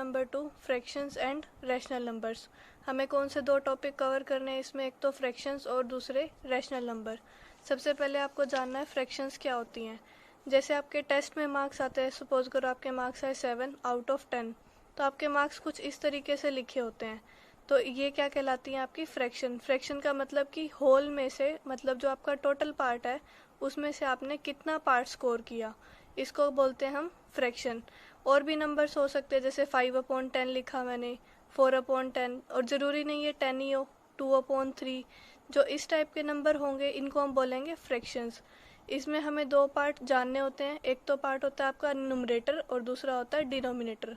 Number 2 fractions and rational numbers. हमें कौन से दो टॉपिक कवर करने हैं इसमें, एक तो फ्रैक्शंस और दूसरे रैशनल नंबर। सबसे पहले आपको जानना है फ्रैक्शंस क्या होती हैं। जैसे आपके टेस्ट में मार्क्स आते हैं, सपोज करो आपके मार्क्स आए 7 आउट ऑफ 10, तो आपके मार्क्स कुछ इस तरीके से लिखे होते हैं। तो ये क्या कहलाती हैं आपकी फ्रैक्शन। फ्रैक्शन का मतलब कि होल में से, मतलब जो आपका टोटल पार्ट है उसमें से आपने कितना पार्ट स्कोर किया, इसको बोलते हैं हम फ्रैक्शन। और भी नंबर्स हो सकते हैं, जैसे 5/10 लिखा मैंने, 4/10, और ज़रूरी नहीं है 10 ही हो, 2/3। जो इस टाइप के नंबर होंगे इनको हम बोलेंगे फ्रैक्शंस। इसमें हमें दो पार्ट जानने होते हैं, एक तो पार्ट होता है आपका न्यूमरेटर और दूसरा होता है डिनोमिनेटर।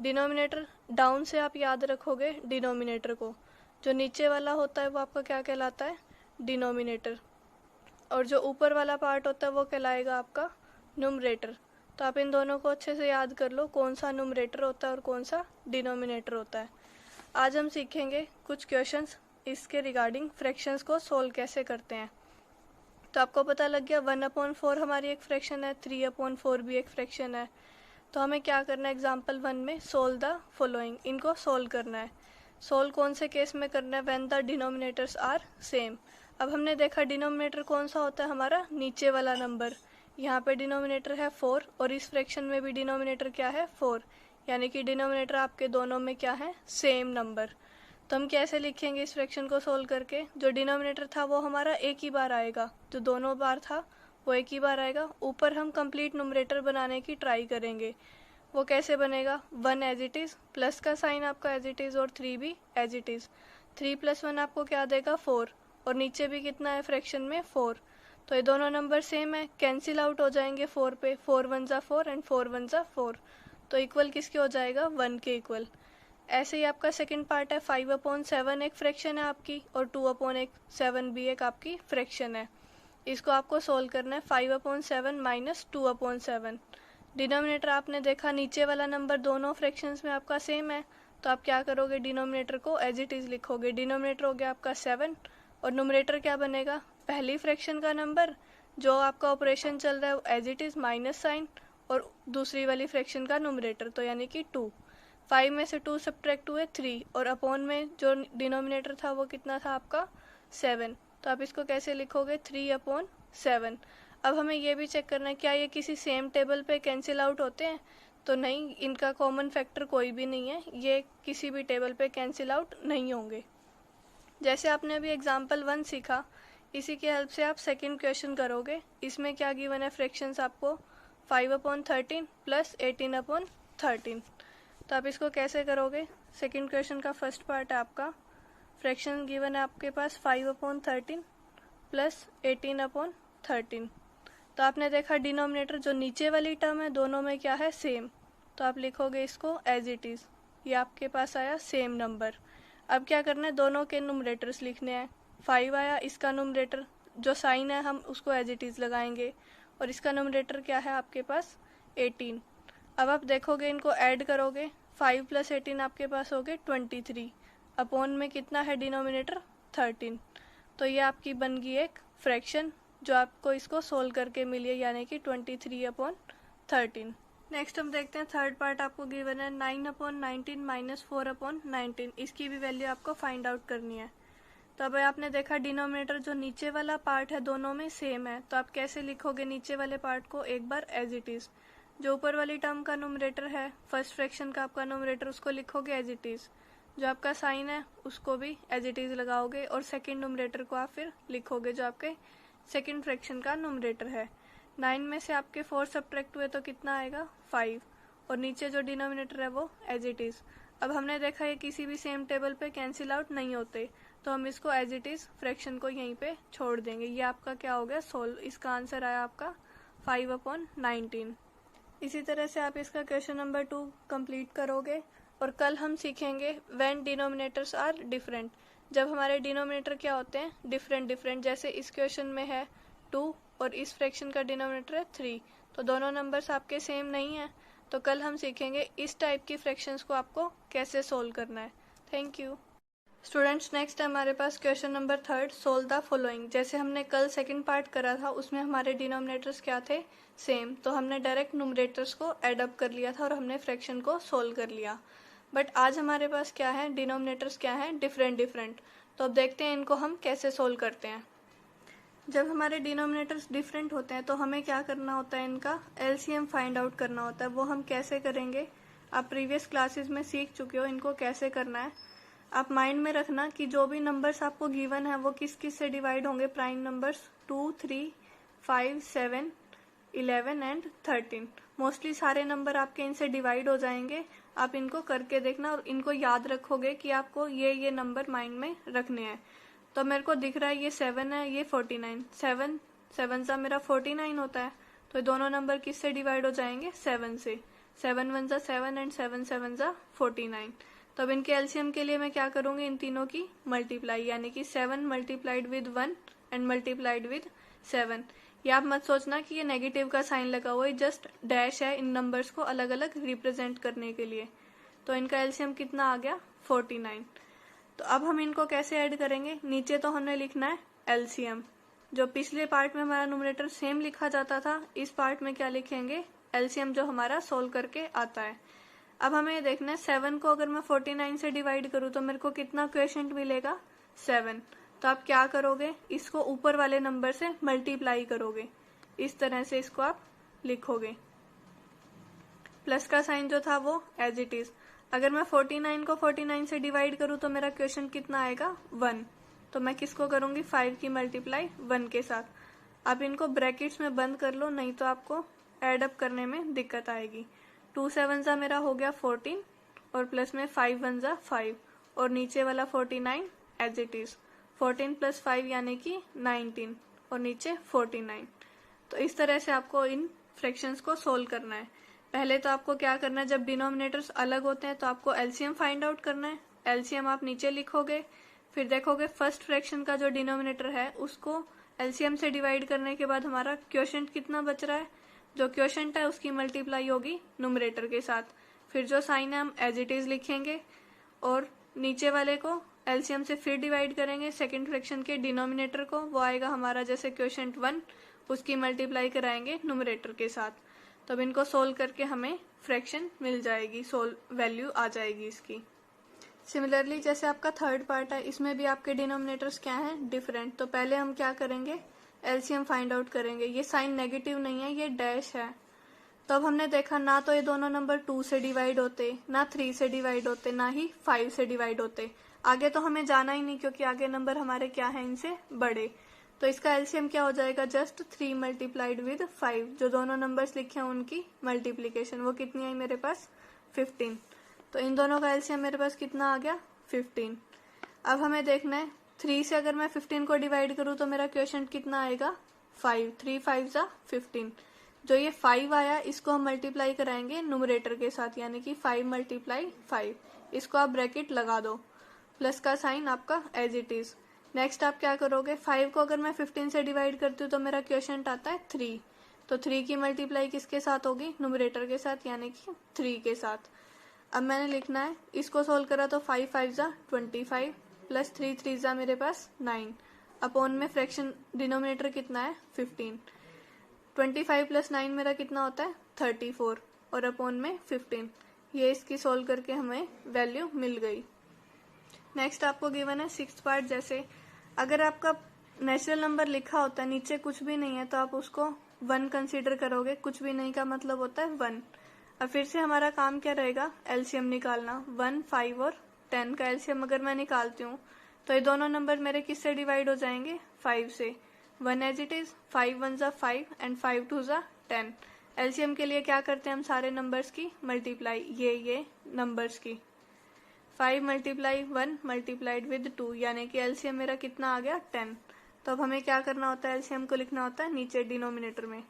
डिनोमिनेटर डाउन से आप याद रखोगे डिनोमिनेटर को, जो नीचे वाला होता है वो आपका क्या कहलाता है, डिनोमिनेटर, और जो ऊपर वाला पार्ट होता है वो कहलाएगा आपका न्यूमरेटर। तो आप इन दोनों को अच्छे से याद कर लो, कौन सा न्यूमरेटर होता है और कौन सा डिनोमिनेटर होता है। आज हम सीखेंगे कुछ क्वेश्चंस इसके रिगार्डिंग फ्रैक्शंस को सोल्व कैसे करते हैं। तो आपको पता लग गया 1/4 हमारी एक फ्रैक्शन है, 3/4 भी एक फ्रैक्शन है। तो हमें क्या करना है, एग्जाम्पल 1 में सोल्व द फॉलोइंग, इनको सोल्व करना है। सोल्व कौन से केस में करना है, when the denominators are same. अब हमने देखा डिनोमिनेटर कौन सा होता है, हमारा नीचे वाला नंबर। यहाँ पे डिनोमिनेटर है 4 और इस फ्रैक्शन में भी डिनोमिनेटर क्या है 4, यानी कि डिनोमिनेटर आपके दोनों में क्या है, सेम नंबर। तो हम कैसे लिखेंगे इस फ्रैक्शन को सोल्व करके, जो डिनोमिनेटर था वो हमारा एक ही बार आएगा, जो दोनों बार था वो एक ही बार आएगा। ऊपर हम कंप्लीट न्यूमरेटर बनाने की ट्राई करेंगे। वो कैसे बनेगा, 1 एज इट इज़, प्लस का साइन आपका एज इट इज़ और 3 भी एज इट इज़। 3 + 1 आपको क्या देगा 4, और नीचे भी कितना है फ्रैक्शन में 4। तो ये दोनों नंबर सेम है, कैंसिल आउट हो जाएंगे 4 पे, 4 1 ज़ा 4 एंड 4 1 ज़ा 4। तो इक्वल किसके हो जाएगा, 1 के इक्वल। ऐसे ही आपका सेकंड पार्ट है 5/7 एक फ्रैक्शन है आपकी, और 2/7 भी एक आपकी फ्रैक्शन है। इसको आपको सोल्व करना है, 5/7 माइनस 2/7। डिनोमिनेटर आपने देखा नीचे वाला नंबर दोनों फ्रैक्शंस में आपका सेम है, तो आप क्या करोगे, डिनोमिनेटर को एज इट इज़ लिखोगे। डिनोमिनेटर हो गया आपका 7 और न्यूमरेटर क्या बनेगा, पहली फ्रैक्शन का नंबर जो आपका ऑपरेशन चल रहा है वो as it is minus sign, और दूसरी वाली फ्रैक्शन का न्यूमरेटर, तो यानी कि 2। 5 में से 2 सब्ट्रैक्ट हुए 3, और अपॉन में जो डिनोमिनेटर था वो कितना था आपका 7। तो आप इसको कैसे लिखोगे, 3/7। अब हमें ये भी चेक करना है क्या ये किसी सेम टेबल पे कैंसिल आउट होते हैं, तो नहीं, इनका कॉमन फैक्टर कोई भी नहीं है, ये किसी भी टेबल पे कैंसिल आउट नहीं होंगे। जैसे आपने अभी एग्जाम्पल 1 सीखा, इसी की हेल्प से आप सेकंड क्वेश्चन करोगे। इसमें क्या गिवन है फ्रैक्शंस आपको, 5/13 प्लस 18/13। तो आप इसको कैसे करोगे, सेकंड क्वेश्चन का फर्स्ट पार्ट है आपका, फ्रैक्शन गिवन है आपके पास 5/13 प्लस 18/13। तो आपने देखा डिनोमिनेटर जो नीचे वाली टर्म है दोनों में क्या है, सेम। तो आप लिखोगे इसको एज इट इज़, ये आपके पास आया सेम नंबर। अब क्या करना है, दोनों के न्यूमरेटर्स लिखने हैं। 5 आया, इसका न्यूमरेटर जो साइन है हम उसको एज इट इज़ लगाएंगे, और इसका न्यूमरेटर क्या है आपके पास 18। अब आप देखोगे इनको ऐड करोगे, 5 + 18 आपके पास हो गए 23, अपॉन में कितना है डिनोमिनेटर 13। तो ये आपकी बन गई एक फ्रैक्शन जो आपको इसको सोल्व करके मिली है, यानी कि 23/13। नेक्स्ट हम देखते हैं थर्ड पार्ट आपको गिवन है 9/19 माइनस 4/19। इसकी भी वैल्यू आपको फाइंड आउट करनी है। तो अब आपने देखा डिनोमिनेटर जो नीचे वाला पार्ट है दोनों में सेम है, तो आप कैसे लिखोगे नीचे वाले पार्ट को, एक बार एज इट इज़। जो ऊपर वाली टर्म का न्यूमरेटर है, फर्स्ट फ्रैक्शन का आपका न्यूमरेटर, उसको लिखोगे एज इट इज़। जो आपका साइन है उसको भी एज इट इज़ लगाओगे, और सेकंड न्यूमरेटर को आप फिर लिखोगे जो आपके सेकंड फ्रैक्शन का न्यूमरेटर है। 9 में से आपके 4 सब्ट्रैक्ट हुए तो कितना आएगा 5, और नीचे जो डिनोमिनेटर है वो एज इट इज़। अब हमने देखा ये किसी भी सेम टेबल पे कैंसिल आउट नहीं होते, तो हम इसको एज इट इज़ फ्रैक्शन को यहीं पे छोड़ देंगे। ये आपका क्या हो गया सोल्व, इसका आंसर आया आपका 5/19। इसी तरह से आप इसका क्वेश्चन नंबर 2 कंप्लीट करोगे। और कल हम सीखेंगे व्हेन डिनोमिनेटर्स आर डिफरेंट, जब हमारे डिनोमिनेटर क्या होते हैं डिफरेंट। जैसे इस क्वेश्चन में है 2 और इस फ्रैक्शन का डिनोमिनेटर है 3, तो दोनों नंबर्स आपके सेम नहीं है। तो कल हम सीखेंगे इस टाइप की फ्रैक्शंस को आपको कैसे सोल्व करना है। Thank you. स्टूडेंट्स नेक्स्ट है हमारे पास question number 3, solve the following. जैसे हमने कल सेकंड पार्ट करा था उसमें हमारे डिनोमिनेटर्स क्या थे, सेम, तो हमने डायरेक्ट न्यूमरेटर्स को ऐड अप कर लिया था और हमने फ्रैक्शन को सोल्व कर लिया। बट आज हमारे पास क्या है, डिनोमिनेटर्स क्या है, डिफरेंट। तो अब देखते हैं इनको हम कैसे सोल्व करते हैं। जब हमारे डिनोमिनेटर्स डिफरेंट होते हैं तो हमें क्या करना होता है, इनका एलसीएम फाइंड आउट करना होता है। वो हम कैसे करेंगे, आप प्रीवियस क्लासेस में सीख चुके हो इनको कैसे करना है। आप माइंड में रखना कि जो भी नंबर्स आपको गिवन है वो किस किस से डिवाइड होंगे, प्राइम नंबर्स 2, 3, 5, 7, 11 एंड 13। मोस्टली सारे नंबर आपके इनसे डिवाइड हो जाएंगे। आप इनको करके देखना और इनको याद रखोगे कि आपको ये नंबर माइंड में रखने हैं। तो मेरे को दिख रहा है ये 7 है, ये 49, 7 7 सा मेरा 49 होता है। तो दोनों नंबर किस से डिवाइड हो जाएंगे, 7 से। 7 1 सा 7 एंड 7 7 सा 49। तो अब इनके एलसीएम के लिए मैं क्या करूंगी, इन तीनों की मल्टीप्लाई, यानी कि 7 multiplied with 1 and multiplied with 7। ये आप मत सोचना कि ये नेगेटिव का साइन लगा हुआ है, जस्ट डैश है इन नंबर्स को अलग अलग रिप्रेजेंट करने के लिए। तो इनका एलसीएम कितना आ गया, 49। तो अब हम इनको कैसे ऐड करेंगे, नीचे तो हमने लिखना है एलसीएम। जो पिछले पार्ट में हमारा न्यूमरेटर सेम लिखा जाता था, इस पार्ट में क्या लिखेंगे, एलसीएम जो हमारा सोल्व करके आता है। अब हमें ये देखना है 7 को अगर मैं 49 से डिवाइड करूँ तो मेरे को कितना क्वोशिएंट मिलेगा, 7। तो आप क्या करोगे, इसको ऊपर वाले नंबर से मल्टीप्लाई करोगे, इस तरह से इसको आप लिखोगे। प्लस का साइन जो था वो एज इट इज। अगर मैं 49 को 49 से डिवाइड करूँ तो मेरा क्वोशिएंट कितना आएगा, 1। तो मैं किसको करूंगी, 5 की मल्टीप्लाई 1 के साथ। आप इनको ब्रैकेट्स में बंद कर लो, नहीं तो आपको एड अप करने में दिक्कत आएगी। 2 7 सा मेरा हो गया 14 और प्लस में 5 1 सा 5 और नीचे वाला 49 एज इट इज। 14 + 5 यानी कि 19 और नीचे 49। तो इस तरह से आपको इन फ्रैक्शंस को सोल्व करना है। पहले तो आपको क्या करना है, जब डिनोमिनेटर्स अलग होते हैं तो आपको एलसीएम फाइंड आउट करना है। एलसीएम आप नीचे लिखोगे, फिर देखोगे फर्स्ट फ्रैक्शन का जो डिनोमिनेटर है उसको एलसीएम से डिवाइड करने के बाद हमारा क्वोशिएंट कितना बच रहा है, जो क्वोशिएंट है उसकी मल्टीप्लाई होगी न्यूमरेटर के साथ। फिर जो साइन है हम एज इट इज लिखेंगे और नीचे वाले को एलसीएम से फिर डिवाइड करेंगे सेकंड फ्रैक्शन के डिनोमिनेटर को, वो आएगा हमारा जैसे क्वोशिएंट 1, उसकी मल्टीप्लाई कराएंगे न्यूमरेटर के साथ। तो अब इनको सोल्व करके हमें फ्रैक्शन मिल जाएगी, सोल्व वैल्यू आ जाएगी इसकी। सिमिलरली जैसे आपका थर्ड पार्ट है, इसमें भी आपके डिनोमिनेटर्स क्या हैं, डिफरेंट। तो पहले हम क्या करेंगे, एलसीएम फाइंड आउट करेंगे। ये साइन नेगेटिव नहीं है, ये डैश है। तो अब हमने देखा ना तो ये दोनों नंबर 2 से डिवाइड होते, ना 3 से डिवाइड होते, ना ही 5 से डिवाइड होते। आगे तो हमें जाना ही नहीं क्योंकि आगे नंबर हमारे क्या है, इनसे बड़े। तो इसका एलसीएम क्या हो जाएगा, जस्ट 3 मल्टीप्लाइड विद 5। जो दोनों नंबर्स लिखे हैं उनकी मल्टीप्लीकेशन, वो कितनी आई मेरे पास, 15। तो इन दोनों का एलसीएम मेरे पास कितना आ गया, 15। अब हमें देखना है 3 से अगर मैं 15 को डिवाइड करूँ तो मेरा क्वोशिएंट कितना आएगा, 5। 3 5 सा 15। जो ये 5 आया इसको हम मल्टीप्लाई कराएंगे न्यूमरेटर के साथ, यानी कि 5 × 5। इसको आप ब्रैकेट लगा दो, प्लस का साइन आपका एज इट इज। नेक्स्ट आप क्या करोगे, 5 को अगर मैं 15 से डिवाइड करती हूँ तो मेरा क्वोशिएंट आता है 3। तो 3 की मल्टीप्लाई किसके साथ होगी, न्यूमरेटर के साथ, यानी कि 3 के साथ। अब मैंने लिखना है, इसको सोल्व करा तो 5 5 सा 25 प्लस 3 3 सा मेरे पास 9 अपॉन में फ्रैक्शन डिनोमिनेटर कितना है, 15। 25 + 9 मेरा कितना होता है, 34 और अपॉन में 15। ये इसकी सोल्व करके हमें वैल्यू मिल गई। नेक्स्ट आपको गिवन है सिक्स्थ पार्ट। जैसे अगर आपका नेचुरल नंबर लिखा होता है, नीचे कुछ भी नहीं है, तो आप उसको 1 कंसीडर करोगे। कुछ भी नहीं का मतलब होता है 1। अब फिर से हमारा काम क्या रहेगा, एलसीएम निकालना। 1 5 और 10 का एलसीएम अगर मैं निकालती हूँ तो ये दोनों नंबर मेरे किससे डिवाइड हो जाएंगे, 5 से। 1 एज इट इज, 5 1 सा 5 एंड 5 2 सा 10। एलसीएम के लिए क्या करते हैं हम, सारे नंबर्स की मल्टीप्लाई, ये नंबर्स की। 5 × 1 मल्टीप्लाइड विद 2, यानी कि एलसीएम मेरा कितना आ गया, 10। तो अब हमें क्या करना होता है, एलसीएम को लिखना होता है नीचे डिनोमिनेटर में।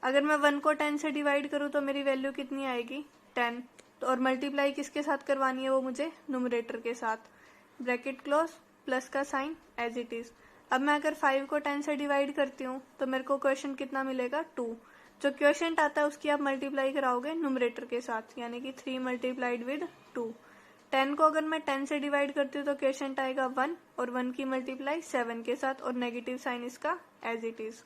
अगर मैं 1 को 10 से डिवाइड करूँ तो मेरी वैल्यू कितनी आएगी, 10। तो और मल्टीप्लाई किसके साथ करवानी है, वो मुझे न्यूमरेटर के साथ। ब्रैकेट क्लोज, प्लस का साइन एज इट इज। अब मैं अगर 5 को 10 से डिवाइड करती हूँ तो मेरे को क्वोशिएंट कितना मिलेगा, 2। जो क्वोशिएंट आता है उसकी आप मल्टीप्लाई कराओगे न्यूमरेटर के साथ, यानी कि 3 मल्टीप्लाइड विद 2। 10 को अगर मैं 10 से डिवाइड करती हूँ तो क्वेश्चन आएगा 1 और 1 की मल्टीप्लाई 7 के साथ और नेगेटिव साइन इसका एज इट इज।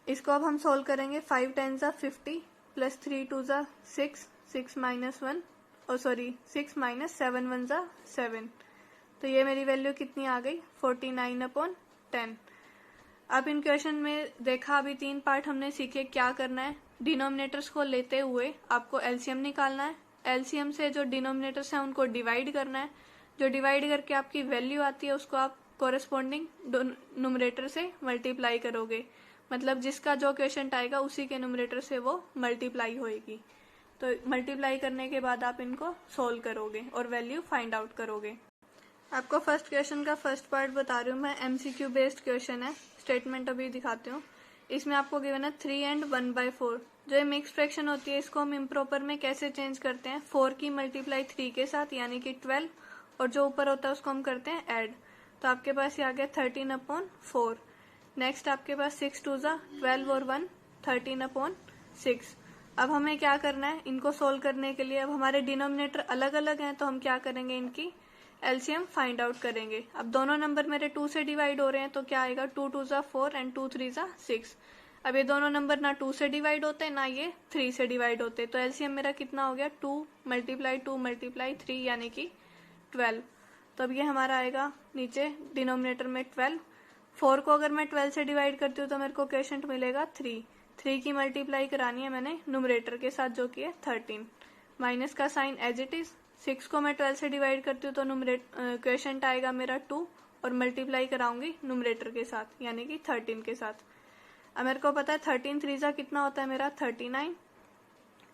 इसको अब हम सोल्व करेंगे। 5 10 ज़ा 50 प्लस 3 2 ज़ा 6 6 माइनस 1 और सॉरी 6 माइनस 7 1 ज़ा 7। तो ये मेरी वैल्यू कितनी आ गई 49/10। अब इन क्वेश्चन में देखा अभी 3 पार्ट हमने सीखे क्या करना है। डिनोमिनेटर्स को लेते हुए आपको एलसीएम निकालना है। एलसीएम से जो डिनोमिनेटर्स हैं उनको डिवाइड करना है। जो डिवाइड करके आपकी वैल्यू आती है उसको आप कोरेस्पोंडिंग न्यूमरेटर से मल्टीप्लाई करोगे। मतलब जिसका जो क्वेश्चन आएगा उसी के न्यूमरेटर से वो मल्टीप्लाई होएगी। तो मल्टीप्लाई करने के बाद आप इनको सोल्व करोगे और वैल्यू फाइंड आउट करोगे। आपको फर्स्ट क्वेश्चन का फर्स्ट पार्ट बता रही हूँ मैं। एमसीक्यू बेस्ड क्वेश्चन है। स्टेटमेंट अभी दिखाती हूँ। इसमें आपको गिवन है 3 and 1/4। जो ये मिक्स फ्रैक्शन होती है इसको हम इम्प्रॉपर में कैसे चेंज करते हैं, 4 की मल्टीप्लाई 3 के साथ यानी कि 12 और जो ऊपर होता है उसको हम करते हैं ऐड। तो आपके पास ये आ गया 13/4। नेक्स्ट आपके पास 6 2 ज़ा 12 और 1 13/6। अब हमें क्या करना है, इनको सोल्व करने के लिए अब हमारे डिनोमिनेटर अलग अलग हैं तो हम क्या करेंगे, इनकी एलसीएम फाइंड आउट करेंगे। अब दोनों नंबर मेरे 2 से डिवाइड हो रहे हैं तो क्या आएगा 2 2 ज़ा 4 एंड 2 3 ज़ा 6। अब ये दोनों नंबर ना 2 से डिवाइड होते ना ये 3 से डिवाइड होते, तो एलसीएम मेरा कितना हो गया 2 मल्टीप्लाई 3 यानी कि 12। तो अब ये हमारा आएगा नीचे डिनोमिनेटर में 12। 4 को अगर मैं 12 से डिवाइड करती हूँ तो मेरे को क्वोशिएंट मिलेगा 3 की मल्टीप्लाई करानी है मैंने न्यूमरेटर के साथ जो कि है 13। माइनस का साइन एज इट इज। 6 को मैं 12 से डिवाइड करती हूँ तो क्वोशिएंट आएगा मेरा 2 और मल्टीप्लाई कराऊंगी न्यूमरेटर के साथ यानी कि 13 के साथ। अब मेरे को पता है 13 3 ज़ा कितना होता है मेरा 39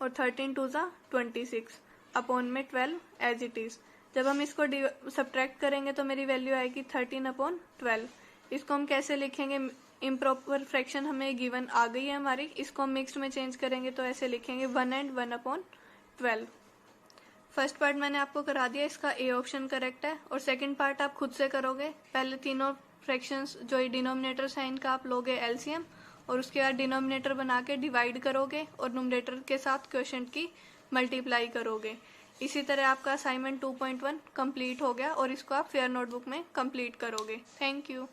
और 13 2 ज़ा 26 अपॉन में 12 एज इट इज। जब हम इसको सब्ट्रैक्ट करेंगे तो मेरी वैल्यू आएगी 13/12। इसको हम कैसे लिखेंगे, इम्प्रॉपर फ्रैक्शन हमें गिवन आ गई है हमारी, इसको हम मिक्स्ड में चेंज करेंगे तो ऐसे लिखेंगे 1 and 1/12। फर्स्ट पार्ट मैंने आपको करा दिया, इसका ए ऑप्शन करेक्ट है। और सेकंड पार्ट आप खुद से करोगे। पहले तीनों फ्रैक्शंस जो डिनोमिनेटर्स हैं इनका आप लोगे एलसीएम और उसके बाद डिनोमिनेटर बना के डिवाइड करोगे और न्यूमरेटर के साथ क्वोशिएंट की मल्टीप्लाई करोगे। इसी तरह आपका असाइनमेंट 2.1 कंप्लीट हो गया और इसको आप फेयर नोटबुक में कंप्लीट करोगे। Thank you.